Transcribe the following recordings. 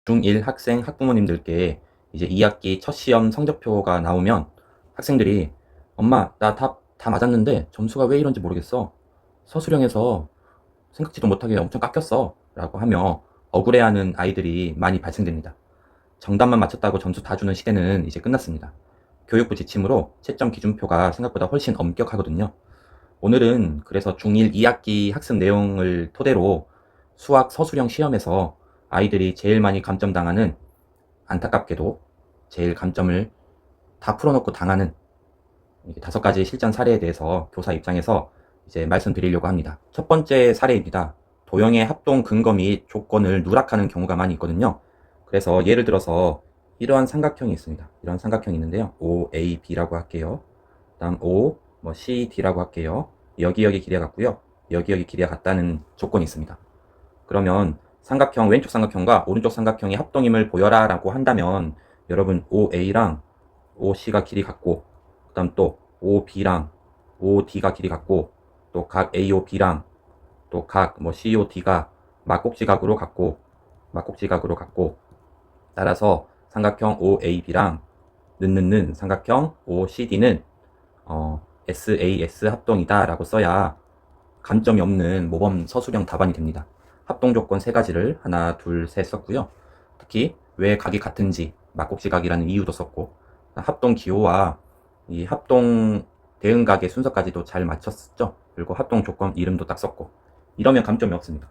중1 학생 학부모님들께 이제 2학기 첫 시험 성적표가 나오면 학생들이 엄마 나 다 맞았는데 점수가 왜 이런지 모르겠어. 서술형에서 생각지도 못하게 엄청 깎였어 라고 하며 억울해하는 아이들이 많이 발생됩니다. 정답만 맞췄다고 점수 다 주는 시대는 이제 끝났습니다. 교육부 지침으로 채점 기준표가 생각보다 훨씬 엄격하거든요. 오늘은 그래서 중1 2학기 학습 내용을 토대로 수학 서술형 시험에서 아이들이 제일 많이 감점당하는, 안타깝게도 제일 감점을 다 풀어놓고 당하는 5가지 실전 사례에 대해서 교사 입장에서 이제 말씀드리려고 합니다. 첫 번째 사례입니다. 도형의 합동 근거 및 조건을 누락하는 경우가 많이 있거든요. 그래서 예를 들어서 이러한 삼각형이 있습니다. 이런 삼각형이 있는데요. OAB라고 할게요. 다음 O, CD라고 할게요. 여기 길이가 같고요. 여기 길이가 같다는 조건이 있습니다. 그러면 삼각형, 왼쪽 삼각형과 오른쪽 삼각형이 합동임을 보여라 라고 한다면 여러분 OA랑 OC가 길이 같고, 그 다음 또 OB랑 OD가 길이 같고, 또 각 AOB랑 또 각 COD가 막곡지각으로 같고, 따라서 삼각형 OAB랑 는 삼각형 OCD는 SAS 합동이다 라고 써야 감점이 없는 모범 서술형 답안이 됩니다. 합동 조건 3가지를 하나, 둘, 셋 썼고요. 특히 왜 각이 같은지 막곡지각이라는 이유도 썼고, 합동 기호와 이 합동 대응각의 순서까지도 잘 맞췄었죠. 그리고 합동 조건 이름도 딱 썼고, 이러면 감점이 없습니다.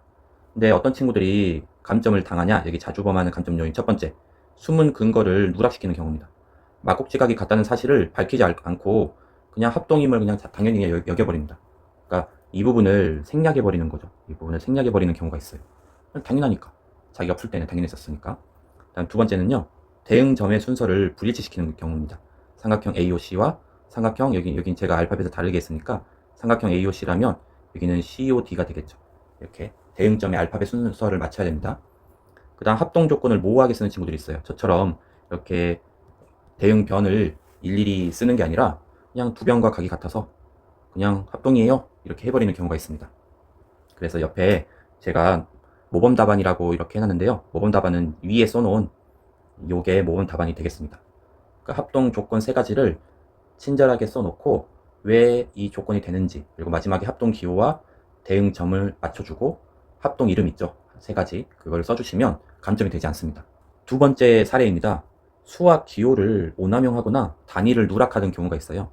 근데 어떤 친구들이 감점을 당하냐? 여기 자주 범하는 감점 요인 첫 번째, 숨은 근거를 누락시키는 경우입니다. 막곡지각이 같다는 사실을 밝히지 않고 그냥 합동임을 그냥 당연히 여겨버립니다. 그러니까 이 부분을 생략해버리는 거죠. 이 부분을 생략해버리는 경우가 있어요. 당연하니까. 자기가 풀 때는 당연히 썼으니까. 다음 두 번째는요, 대응점의 순서를 불일치시키는 경우입니다. 삼각형 AOC와 삼각형, 여긴 제가 알파벳을 다르게 했으니까 삼각형 AOC라면 여기는 COD가 되겠죠. 이렇게 대응점의 알파벳 순서를 맞춰야 됩니다. 그 다음 합동 조건을 모호하게 쓰는 친구들이 있어요. 저처럼 이렇게 대응변을 일일이 쓰는 게 아니라 그냥 두 변과 각이 같아서 그냥 합동이에요 이렇게 해버리는 경우가 있습니다. 그래서 옆에 제가 모범 답안이라고 이렇게 해놨는데요. 모범 답안은 위에 써놓은 요게 모범 답안이 되겠습니다. 그러니까 합동 조건 3가지를 친절하게 써놓고 왜 이 조건이 되는지, 그리고 마지막에 합동 기호와 대응점을 맞춰주고 합동 이름 있죠. 3가지 그걸 써주시면 감점이 되지 않습니다. 두 번째 사례입니다. 수학 기호를 오남용하거나 단위를 누락하는 경우가 있어요.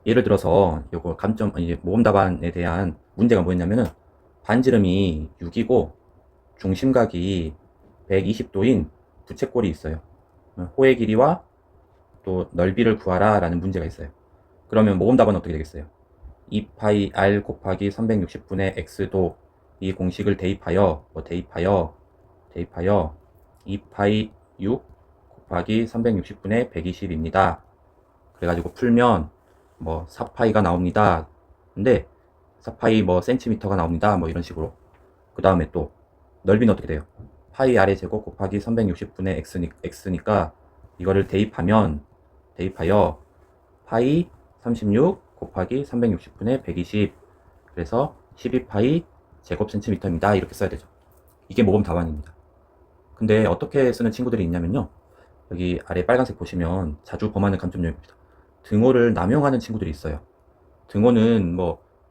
예를 들어서 요거 감점 모범 답안에 대한 문제가 뭐였냐면은 반지름이 6이고 중심각이 120도인 부채꼴이 있어요. 호의 길이와 또 넓이를 구하라 라는 문제가 있어요. 그러면 모범 답안은 어떻게 되겠어요? 2파이 r 곱하기 360분의 x도 이 공식을 대입하여 2파이 6 곱하기 360분의 120입니다. 그래가지고 풀면 4파이가 나옵니다. 근데 4파이 센티미터가 나옵니다. 이런 식으로. 그 다음에 또 넓이는 어떻게 돼요? 파이 r의 제곱 곱하기 360분의 x니까 이거를 대입하여 파이 36 곱하기 360분의 120, 그래서 12파이 제곱 센티미터입니다. 이렇게 써야 되죠. 이게 모범 답안입니다. 근데 어떻게 쓰는 친구들이 있냐면요, 여기 아래 빨간색 보시면 자주 범하는 감점 요인입니다. 등호를 남용하는 친구들이 있어요. 등호는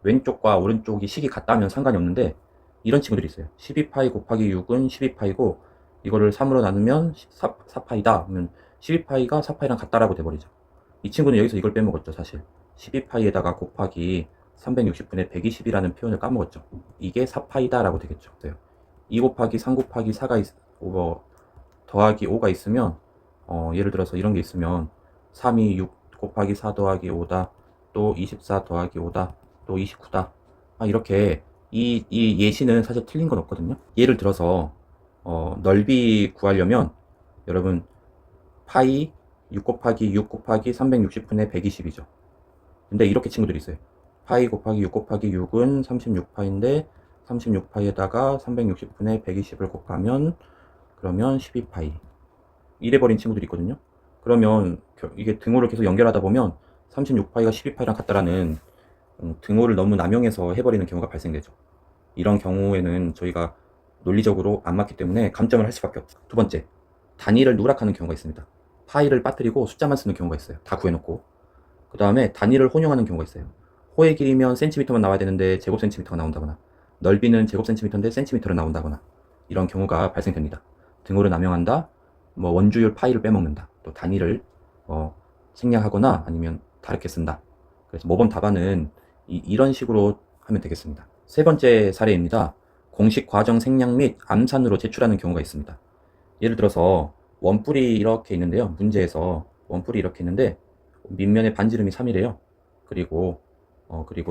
왼쪽과 오른쪽이 식이 같다면 상관이 없는데 이런 친구들이 있어요. 12파이 곱하기 6은 12파이고 이거를 3으로 나누면 4파이다 그러면 12파이가 4파이랑 같다라고 돼버리죠. 이 친구는 여기서 이걸 빼먹었죠. 사실 12파이에다가 곱하기 360분의 120이라는 표현을 까먹었죠. 이게 4파이다 라고 되겠죠. 2 곱하기 3 곱하기 4가 더하기 5가 있으면 예를 들어서 이런 게 있으면 3이 6 곱하기 4 더하기 5다, 또 24 더하기 5다, 또 29다. 이렇게 이 예시는 사실 틀린 건 없거든요. 예를 들어서 넓이 구하려면 여러분 파이 6 곱하기 6 곱하기 360분의 120이죠. 근데 이렇게 친구들이 있어요. 파이 곱하기 6 곱하기 6은 36파인데 36파이에다가 360분의 120을 곱하면 그러면 12파이. 이래버린 친구들이 있거든요. 그러면 이게 등호를 계속 연결하다 보면 36파이가 12파이랑 같다라는 등호를 너무 남용해서 해버리는 경우가 발생되죠. 이런 경우에는 저희가 논리적으로 안 맞기 때문에 감점을 할 수밖에 없어요. 두 번째, 단위를 누락하는 경우가 있습니다. 파이를 빠뜨리고 숫자만 쓰는 경우가 있어요. 다 구해놓고. 그 다음에 단위를 혼용하는 경우가 있어요. 호의 길이면 센티미터만 나와야 되는데 제곱 센티미터가 나온다거나, 넓이는 제곱 센티미터인데 센티미터로 나온다거나, 이런 경우가 발생됩니다. 등호를 남용한다, 뭐 원주율 파이를 빼먹는다, 또 단위를 생략하거나 아니면 다르게 쓴다. 그래서 모범 답안은 이런 식으로 하면 되겠습니다. 세 번째 사례입니다. 공식 과정 생략 및 암산으로 제출하는 경우가 있습니다. 예를 들어서 원뿔이 이렇게 있는데요. 문제에서 원뿔이 이렇게 있는데 밑면의 반지름이 3이래요. 그리고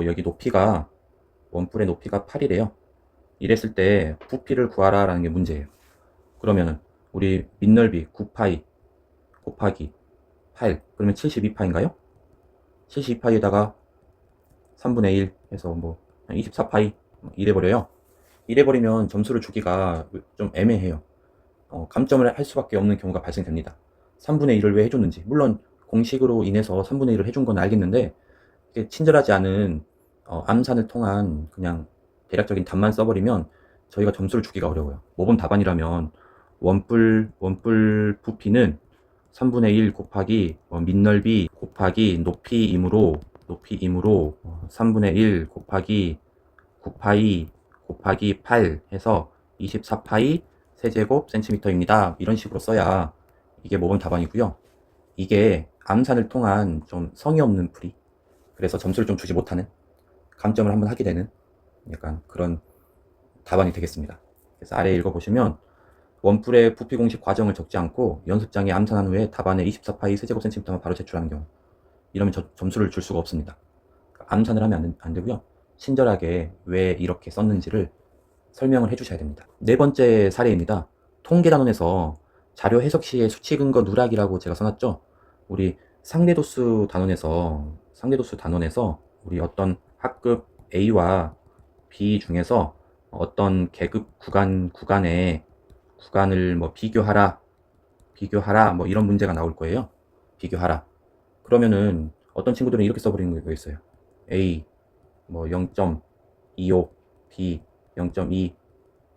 여기 높이가, 원뿔의 높이가 8이래요. 이랬을 때 부피를 구하라 라는 게 문제예요. 그러면은 우리 밑넓이 9파이 곱하기 8, 그러면 72파인가요? 72파이에다가 3분의 1 해서 뭐 24파이 이래버려요. 이래버리면 점수를 주기가 좀 애매해요. 감점을 할 수밖에 없는 경우가 발생됩니다. 3분의 1을 왜 해줬는지, 물론 공식으로 인해서 3분의 1을 해준 건 알겠는데, 이게 친절하지 않은 암산을 통한 그냥 대략적인 답만 써버리면 저희가 점수를 주기가 어려워요. 모범 답안이라면 원뿔 부피는 3분의 1 곱하기 밑넓이 곱하기 높이이므로 3분의 1 곱하기 9파이 곱하기 8 해서 24파이 세제곱 센티미터입니다. 이런 식으로 써야 이게 모범 답안이고요. 이게 암산을 통한 좀 성의 없는 풀이, 그래서 점수를 좀 주지 못하는, 감점을 한번 하게 되는 약간 그런 답안이 되겠습니다. 그래서 아래 읽어보시면 원뿔의 부피 공식 과정을 적지 않고 연습장에 암산한 후에 답안에 24파이 세제곱 센티미터만 바로 제출하는 경우, 이러면 점수를 줄 수가 없습니다. 암산을 하면 안 되고요. 친절하게 왜 이렇게 썼는지를 설명을 해주셔야 됩니다. 네 번째 사례입니다. 통계단원에서 자료 해석 시에 수치 근거 누락이라고 제가 써놨죠. 우리 상대도수 단원에서 우리 어떤 학급 A와 B 중에서 어떤 계급 구간을 뭐 비교하라 뭐 이런 문제가 나올 거예요. 비교하라. 그러면은 어떤 친구들은 이렇게 써버리는 거 있어요. A 뭐 0.25, B 0.2,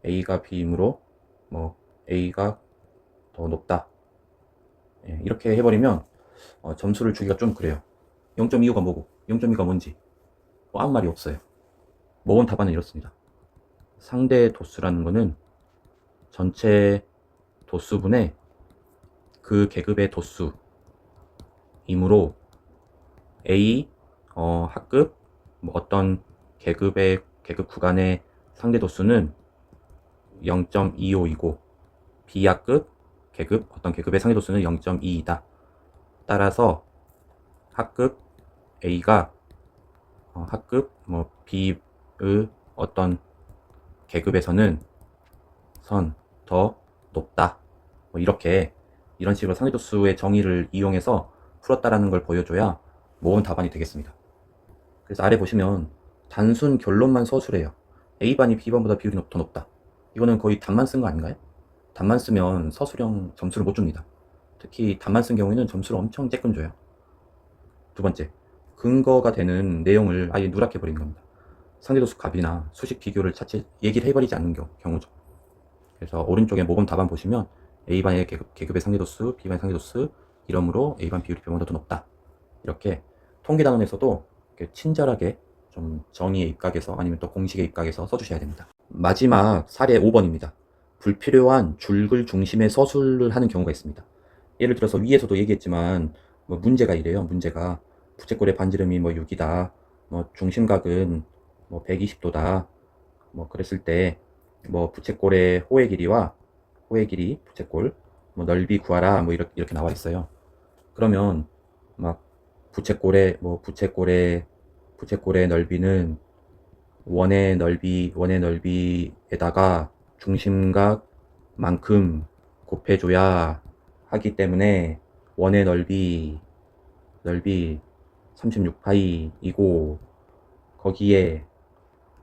A가 B이므로 뭐 A가 더 높다. 이렇게 해버리면 점수를 주기가 좀 그래요. 0.25가 뭐고 0.2가 뭔지 아무 말이 없어요. 모범 답안은 이렇습니다. 상대 도수라는 거는 전체 도수분의 그 계급의 도수이므로 A 학급 뭐 어떤 계급 구간의 상대 도수는 0.25이고 B 학급 어떤 계급의 상대 도수는 0.2이다. 따라서 학급 A가 학급 뭐 B의 어떤 계급에서는 더 높다. 뭐 이런 식으로 상대도수의 정의를 이용해서 풀었다라는 걸 보여줘야 모범 답안이 되겠습니다. 그래서 아래 보시면 단순 결론만 서술해요. A반이 B반보다 비율이 더 높다. 이거는 거의 답만 쓴 거 아닌가요? 답만 쓰면 서술형 점수를 못 줍니다. 특히 답만 쓴 경우에는 점수를 엄청 쬐끔 줘요. 두 번째, 근거가 되는 내용을 아예 누락해버리는 겁니다. 상대도수 값이나 수식 비교를 자체 얘기를 해버리지 않는 경우죠. 그래서 오른쪽에 모범 답안 보시면 A반의 계급의 상대도수, B반의 상대도수, 이러므로 A반 비율이 B반보다 더 높다. 이렇게 통계단원에서도 이렇게 친절하게 좀 정의에 입각해서 아니면 또 공식에 입각해서 써주셔야 됩니다. 마지막 사례 5번입니다. 불필요한 줄글 중심의 서술을 하는 경우가 있습니다. 예를 들어서 위에서도 얘기했지만 뭐 문제가 이래요. 문제가 부채꼴의 반지름이 뭐 6이다. 뭐 중심각은 뭐 120도다. 뭐 그랬을 때 뭐 부채꼴의 호의 길이 부채꼴 뭐 넓이 구하라 뭐 이렇게 나와 있어요. 그러면 막 부채꼴의 넓이는 원의 넓이에다가 중심각만큼 곱해줘야 하기 때문에 원의 넓이 36파이이고 거기에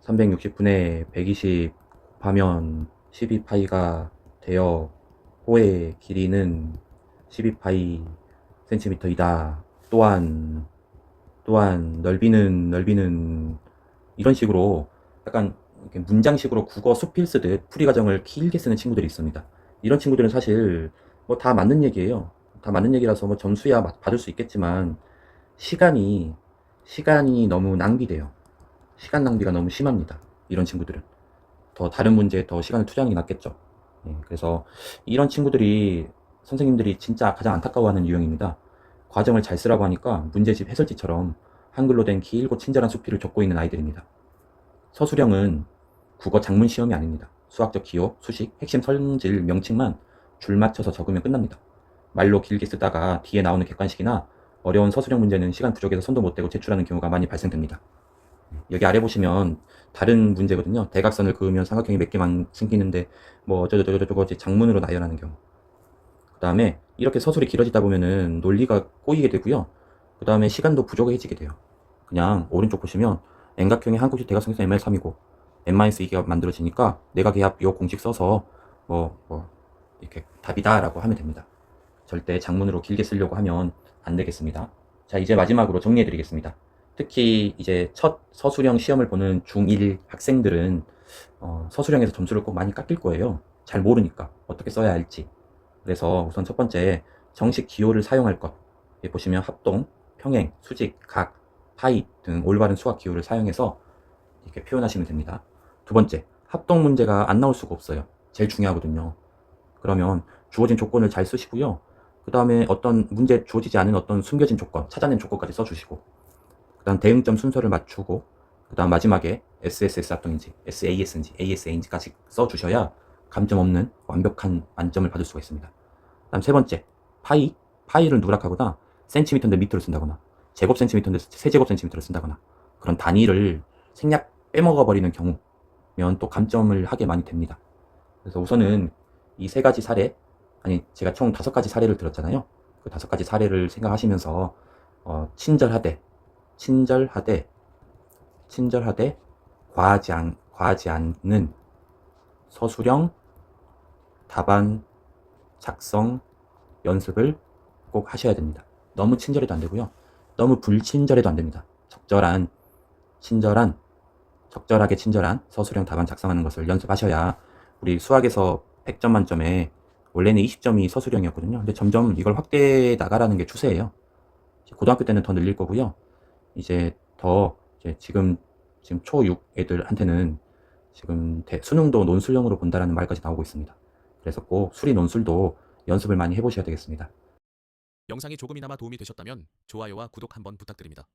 360분의 120 곱하면 12파이가 되어 호의 길이는 12파이 센티미터이다. 또한 넓이는 이런 식으로 약간 이렇게 문장식으로 국어 수필 쓰듯 풀이 과정을 길게 쓰는 친구들이 있습니다. 이런 친구들은 사실 뭐 다 맞는 얘기예요. 다 맞는 얘기라서 뭐 점수야 받을 수 있겠지만 시간이 시간이 너무 낭비돼요. 시간 낭비가 너무 심합니다. 이런 친구들은 더 다른 문제에 더 시간을 투자하는 게 낫겠죠. 예, 그래서 이런 친구들이 선생님들이 진짜 가장 안타까워하는 유형입니다. 과정을 잘 쓰라고 하니까 문제집 해설지처럼 한글로 된 길고 친절한 수필을 적고 있는 아이들입니다. 서술형은 국어 작문 시험이 아닙니다. 수학적 기호, 수식, 핵심 성질, 명칭만 줄 맞춰서 적으면 끝납니다. 말로 길게 쓰다가 뒤에 나오는 객관식이나 어려운 서술형 문제는 시간 부족해서 손도 못 대고 제출하는 경우가 많이 발생됩니다. 여기 아래 보시면 다른 문제거든요. 대각선을 그으면 삼각형이 몇 개만 생기는데 뭐 어쩌고저쩌고 장문으로 나열하는 경우. 그 다음에 이렇게 서술이 길어지다 보면은 논리가 꼬이게 되고요. 그 다음에 시간도 부족해지게 돼요. 그냥 오른쪽 보시면 N각형의 한국식 대각선에서 ML3이고 N-2개가 만들어지니까 내각의 요 공식 써서 이렇게 답이다 라고 하면 됩니다. 절대 장문으로 길게 쓰려고 하면 안 되겠습니다. 자, 이제 마지막으로 정리해 드리겠습니다. 특히 이제 첫 서술형 시험을 보는 중1 학생들은 서술형에서 점수를 꼭 많이 깎일 거예요. 잘 모르니까 어떻게 써야 할지. 그래서 우선 첫 번째 정식 기호를 사용할 것. 여기 보시면 합동, 평행, 수직, 각, 파이 등 올바른 수학 기호를 사용해서 이렇게 표현하시면 됩니다. 두 번째, 합동 문제가 안 나올 수가 없어요. 제일 중요하거든요. 그러면 주어진 조건을 잘 쓰시고요. 그 다음에 어떤 문제 주어지지 않은 어떤 숨겨진 조건, 찾아낸 조건까지 써주시고, 그 다음 대응점 순서를 맞추고, 그 다음 마지막에 SSS 합동인지, SAS인지, ASA인지까지 써주셔야 감점 없는 완벽한 만점을 받을 수가 있습니다. 그 다음 세 번째, 파이를 누락하거나 센티미터인데 미터를 쓴다거나 제곱 센티미터인데 세제곱 센티미터를 쓴다거나 그런 단위를 생략 빼먹어 버리는 경우면 또 감점을 하게 많이 됩니다. 그래서 우선은 이 세 가지 사례, 아니 제가 총 5가지 사례를 들었잖아요. 그 5가지 사례를 생각하시면서 친절하되 과하지 않는 서술형 답안 작성 연습을 꼭 하셔야 됩니다. 너무 친절해도 안 되고요. 너무 불친절해도 안 됩니다. 적절하게 친절한 서술형 답안 작성하는 것을 연습하셔야 우리 수학에서 100점 만점에 원래는 20점이 서술형이었거든요. 근데 점점 이걸 확대해 나가라는 게 추세예요. 고등학교 때는 더 늘릴 거고요. 이제 지금 초6 애들한테는 지금 수능도 논술형으로 본다라는 말까지 나오고 있습니다. 그래서 꼭 수리 논술도 연습을 많이 해보셔야 되겠습니다. 영상이 조금이나마 도움이 되셨다면 좋아요와 구독 한번 부탁드립니다.